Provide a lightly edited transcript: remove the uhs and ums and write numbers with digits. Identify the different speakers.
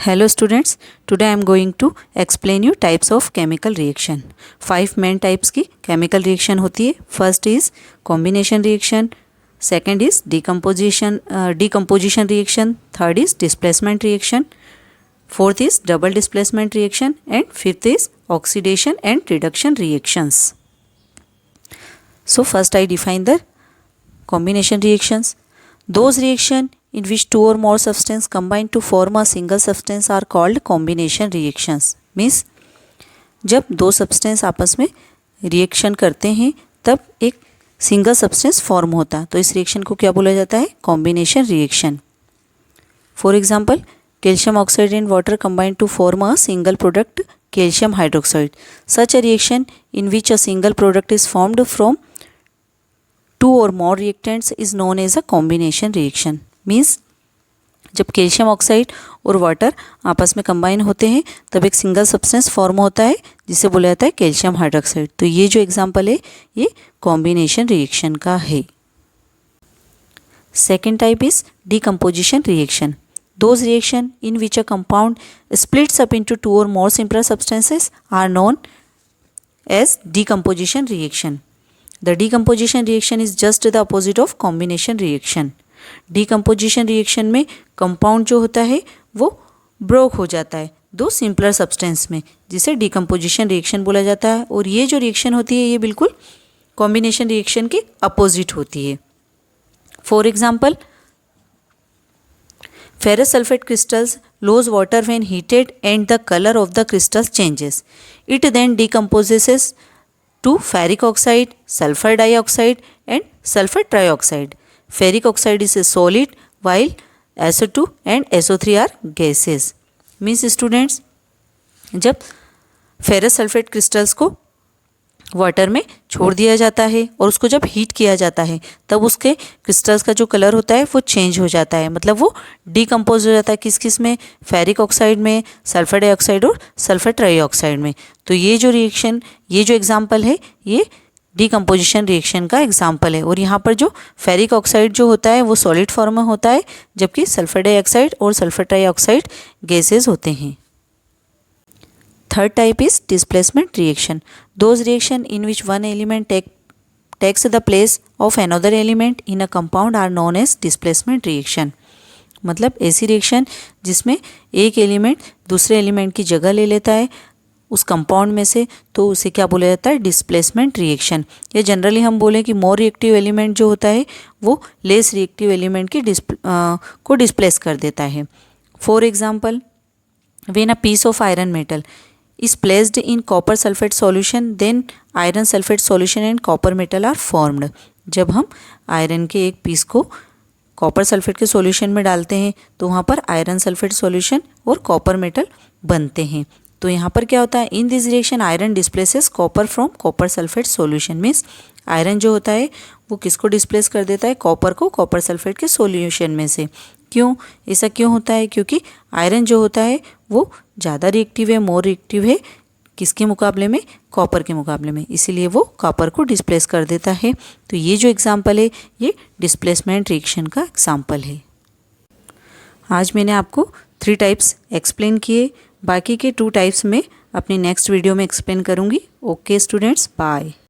Speaker 1: Hello students, today I am going to explain you types of chemical reaction. 5 main types की chemical reaction होती है. First is combination reaction, second is decomposition reaction, third is displacement reaction, fourth is double displacement reaction and fifth is oxidation and reduction reactions. So first I define the combination reactions. Those reaction in which two or more substance combine to form a single substance are called combination reactions. Means जब दो substance आपस में reaction करते हैं तब एक single substance form होता, तो इस रिएक्शन को क्या बोला जाता है? Combination reaction. For example, calcium oxide and water combine to form a single product calcium hydroxide. Such a reaction in which a single product is formed from two or more reactants is known as a combination reaction. Means जब calcium oxide और water आपस में combine होते हैं तब एक single substance form होता है जिसे बोला जाता है कैल्शियम हाइड्रोक्साइड. तो ये जो एग्जांपल है ये कॉम्बिनेशन रिएक्शन का है. Second type is decomposition reaction. Those reaction in which a compound splits up into two or more simpler substances are known as decomposition reaction. The decomposition reaction is just the opposite of combination reaction. Decomposition reaction में compound जो होता है वो broke हो जाता है दो simpler substance में, जिसे डिकम्पोजिशन रिएक्शन बोला जाता है. और ये जो रिएक्शन होती है ये बिल्कुल कॉम्बिनेशन रिएक्शन के अपोजिट होती है. For example, ferrous sulfate crystals lose water when heated and the color of the crystals changes. It then decomposes to ferric oxide, sulfur dioxide and sulfur trioxide. Ferric oxide is a solid while SO2 and SO3 are gases. Means students, जब ferrous sulphate crystals को water में छोड़ दिया जाता है और उसको जब हीट किया जाता है तब उसके क्रिस्टल्स का जो कलर होता है वो चेंज हो जाता है. मतलब वो डिकम्पोज हो जाता है. किस किस में? फेरिक ऑक्साइड में, सल्फर डाइऑक्साइड और सल्फर ट्राइऑक्साइड में. तो ये जो रिएक्शन, ये जो एग्जांपल है ये डिकम्पोजिशन रिएक्शन का एग्जांपल है. और यहाँ पर जो फेरिक ऑक्साइड जो होता है वो सॉलिड फॉर्म में होता है जबकि सल्फर डाइऑक्साइड और सल्फर ट्राइऑक्साइड गैसेज होते हैं. Third type is displacement reaction. Those reaction in which one element takes the place of another element in a compound are known as displacement reaction. मतलब ऐसी reaction जिसमें एक element दूसरे element की जगह ले लेता है उस कंपाउंड में से, तो उसे क्या बोला जाता है? Displacement reaction. या जनरली हम बोलें कि मोर रिएक्टिव एलिमेंट जो होता है वो लेस रिएक्टिव एलिमेंट की को डिस्प्लेस कर देता है. For example, when a piece of iron metal is placed in copper sulfate solution, then iron sulfate solution and copper metal are formed. जब हम आयरन के एक पीस को कॉपर सल्फेट के सॉल्यूशन में डालते हैं तो वहाँ पर आयरन सल्फेट सॉल्यूशन और कॉपर मेटल बनते हैं. तो यहाँ पर क्या होता है? In this reaction iron displaces copper from copper sulphate solution. Means iron जो होता है वो किसको डिस्प्लेस कर देता है? कॉपर को कॉपर सल्फेट के सॉल्यूशन में से. क्यों? ऐसा क्यों होता है? क्योंकि आयरन जो होता है वो ज़्यादा रिएक्टिव है, मोर रिएक्टिव है किसके मुकाबले में? कॉपर के मुकाबले में. इसीलिए वो कॉपर को डिस्प्लेस कर देता है. तो ये जो एग्जांपल है ये डिस्प्लेसमेंट रिएक्शन का एग्जांपल है. आज मैंने आपको 3 टाइप्स एक्सप्लेन किए. बाकी के 2 टाइप्स में अपनी नेक्स्ट वीडियो में एक्सप्लेन करूँगी. Okay students, bye.